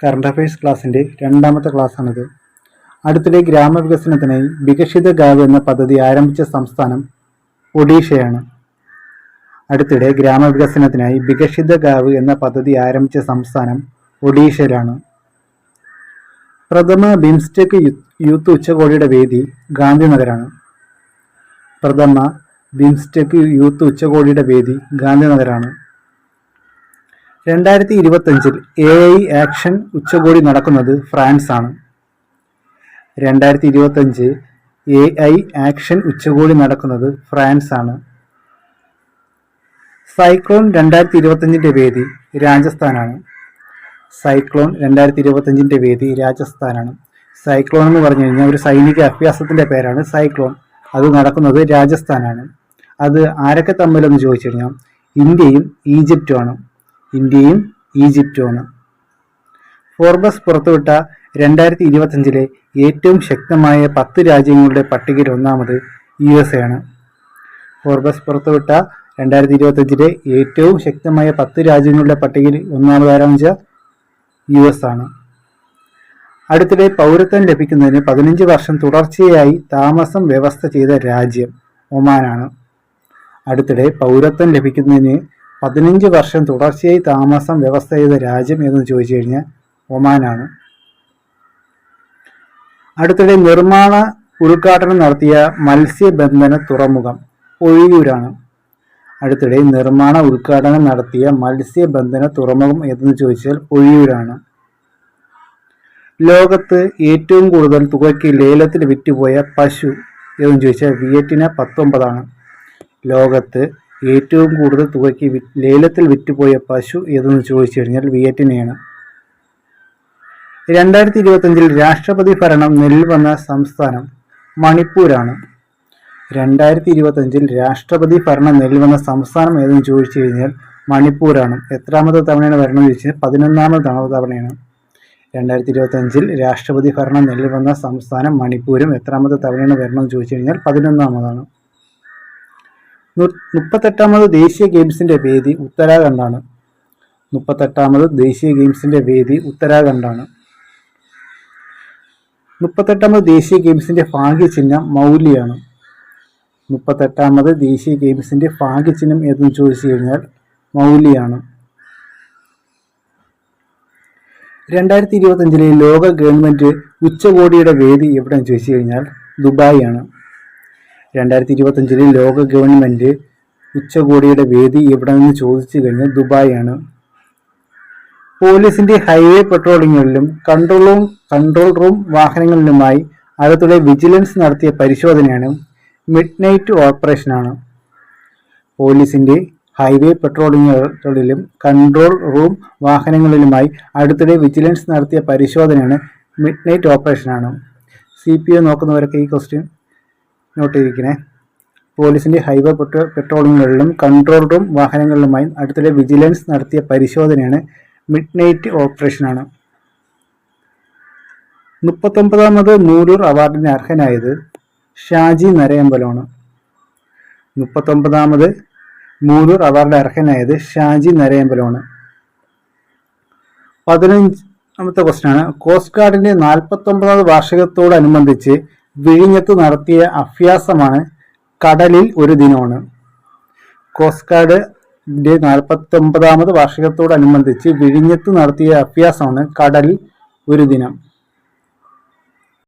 Current affairs ക്ലാസ്സിൻ്റെ രണ്ടാമത്തെ ക്ലാസ്സാണിത്. അടുത്തിടെ ഗ്രാമവികസനത്തിനായി വികസിത ഗാവ് എന്ന പദ്ധതി ആരംഭിച്ച സംസ്ഥാനം ഒഡീഷയാണ്. അടുത്തിടെ ഗ്രാമവികസനത്തിനായി വികസിത ഗാവ് എന്ന പദ്ധതി ആരംഭിച്ച സംസ്ഥാനം ഒഡീഷയിലാണ്. പ്രഥമ ബിംസ്റ്റെക് യൂത്ത് ഉച്ചകോടിയുടെ വേദി ഗാന്ധിനഗറാണ്. പ്രഥമ ബിംസ്റ്റെക് യൂത്ത് ഉച്ചകോടിയുടെ വേദി ഗാന്ധിനഗറാണ്. 2025 AI ആക്ഷൻ ഉച്ചകോടി നടക്കുന്നത് ഫ്രാൻസാണ്. 2025 AI ആക്ഷൻ ഉച്ചകോടി നടക്കുന്നത് ഫ്രാൻസാണ്. സൈക്ലോൺ 2025 വേദി രാജസ്ഥാനാണ്. സൈക്ലോൺ 2025 വേദി രാജസ്ഥാനാണ്. സൈക്ലോൺ എന്ന് പറഞ്ഞു കഴിഞ്ഞാൽ ഒരു സൈനിക അഭ്യാസത്തിന്റെ പേരാണ് സൈക്ലോൺ. അത് നടക്കുന്നത് രാജസ്ഥാനാണ്. അത് ആരൊക്കെ തമ്മിലെന്ന് ചോദിച്ചു കഴിഞ്ഞാൽ ഇന്ത്യയും ഈജിപ്റ്റുമാണ്. ഫോർബസ് പുറത്തുവിട്ട 2025 ഏറ്റവും ശക്തമായ 10 രാജ്യങ്ങളുടെ പട്ടികയിൽ ഒന്നാമത് USA ആണ്. ഫോർബസ് പുറത്തുവിട്ട 2025 ഏറ്റവും ശക്തമായ 10 രാജ്യങ്ങളുടെ പട്ടികയിൽ ഒന്നാമത് ആരാണെന്ന് വെച്ചാൽ US ആണ്. അടുത്തിടെ പൗരത്വം ലഭിക്കുന്നതിന് 15 വർഷം തുടർച്ചയായി താമസം വ്യവസ്ഥ ചെയ്ത രാജ്യം ഒമാനാണ്. അടുത്തിടെ പൗരത്വം ലഭിക്കുന്നതിന് 15 വർഷം തുടർച്ചയായി താമസം വ്യവസ്ഥ ചെയ്ത രാജ്യം എന്ന് ചോദിച്ചു കഴിഞ്ഞാൽ ഒമാനാണ്. അടുത്തിടെ നിർമ്മാണ ഉദ്ഘാടനം നടത്തിയ മത്സ്യബന്ധന തുറമുഖം പൊഴിയൂരാണ്. അടുത്തിടെ നിർമ്മാണ ഉദ്ഘാടനം നടത്തിയ മത്സ്യബന്ധന തുറമുഖം എന്ന് ചോദിച്ചാൽ പൊഴിയൂരാണ്. ലോകത്ത് ഏറ്റവും കൂടുതൽ തുകയ്ക്ക് ലേലത്തിൽ വിറ്റുപോയ പശു എന്ന് ചോദിച്ചാൽ വിയറ്റിനാം 19 ലോകത്ത് ഏറ്റവും കൂടുതൽ തുകയ്ക്ക് ലേലത്തിൽ വിറ്റുപോയ പശു ഏതെന്ന് ചോദിച്ചു കഴിഞ്ഞാൽ വിയറ്റ്നാമാണ്. 2025 രാഷ്ട്രപതി ഭരണം നിലവിൽ വന്ന സംസ്ഥാനം മണിപ്പൂരാണ്. 2025 രാഷ്ട്രപതി ഭരണം നിലവിൽ വന്ന സംസ്ഥാനം ഏതെന്ന് ചോദിച്ചു കഴിഞ്ഞാൽ മണിപ്പൂരാണ്. എത്രാമത്തെ തവണയാണ് ഭരണം ചോദിച്ചാൽ 11ാമത്തെ തവണയാണ്. 2025 രാഷ്ട്രപതി ഭരണം നിലവിൽ വന്ന സംസ്ഥാനം മണിപ്പൂരും. എത്രാമത്തെ തവണയാണ് ഭരണം ചോദിച്ചു കഴിഞ്ഞാൽ 11ാമതാണ്. 38ാമത് ദേശീയ ഗെയിംസിന്റെ വേദി ഉത്തരാഖണ്ഡാണ്. 38ാമത് ദേശീയ ഗെയിംസിന്റെ വേദി ഉത്തരാഖണ്ഡാണ്. 38ാമത് ദേശീയ ഗെയിംസിന്റെ ഭാഗ്യചിഹ്നം മൗലിയാണ്. 38ാമത് ദേശീയ ഗെയിംസിന്റെ ഭാഗ്യചിഹ്നം ഏതെന്ന് ചോദിച്ചു കഴിഞ്ഞാൽ മൗലിയാണ്. 2025 ലോക ഗവൺമെന്റ് ഉച്ചകോടിയുടെ വേദി എവിടെയെന്ന് ചോദിച്ചു കഴിഞ്ഞാൽ ദുബായ് ആണ്. 2025 ലോക ഗവൺമെന്റ് ഉച്ചകോടിയുടെ വേദി എവിടെയെന്ന് ചോദിച്ചു കഴിഞ്ഞാൽ ദുബായ് ആണ്. പോലീസിന്റെ ഹൈവേ പെട്രോളിങ്ങുകളിലും കൺട്രോൾ റൂം വാഹനങ്ങളിലുമായി അടുത്തിടെ വിജിലൻസ് നടത്തിയ പരിശോധനയാണ് മിഡ് നൈറ്റ് ഓപ്പറേഷനാണ്. പോലീസിന്റെ ഹൈവേ പെട്രോളിങ്ങുകളിലും കൺട്രോൾ റൂം വാഹനങ്ങളിലുമായി അടുത്തിടെ വിജിലൻസ് നടത്തിയ പരിശോധനയാണ് മിഡ് നൈറ്റ് ഓപ്പറേഷനാണ്. CPO നോക്കുന്നവരൊക്കെ ഈ ക്വസ്റ്റ്യൻ നോട്ട് ചെയ്തിരിക്കണേ. പോലീസിന്റെ ഹൈവേ പെട്രോളിങ്ങുകളിലും കൺട്രോൾ റൂം വാഹനങ്ങളിലുമായി അടുത്തിടെ വിജിലൻസ് നടത്തിയ പരിശോധനയാണ് മിഡ് നൈറ്റ് ഓപ്പറേഷനാണ്. 39ാമത് മൂലൂർ അവാർഡിന് അർഹനായത് ഷാജി നരയമ്പലമാണ്. 39ാമത് മൂലൂർ അവാർഡ് അർഹനായത് ഷാജി നരയമ്പലമാണ്. 15ാമത്തെ ക്വസ്റ്റ്യനാണ്. കോസ്റ്റ് ഗാർഡിന്റെ 49ാമത് വാർഷികത്തോടനുബന്ധിച്ച് വിഴിഞ്ഞത്ത് നടത്തിയ അഭ്യാസമാണ് കടലിൽ ഒരു ദിനമാണ്. കോസ്റ്റ് ഗാർഡിന്റെ 49ാമത് വാർഷികത്തോടനുബന്ധിച്ച് വിഴിഞ്ഞത്ത് നടത്തിയ അഭ്യാസമാണ് കടലിൽ ഒരു ദിനം.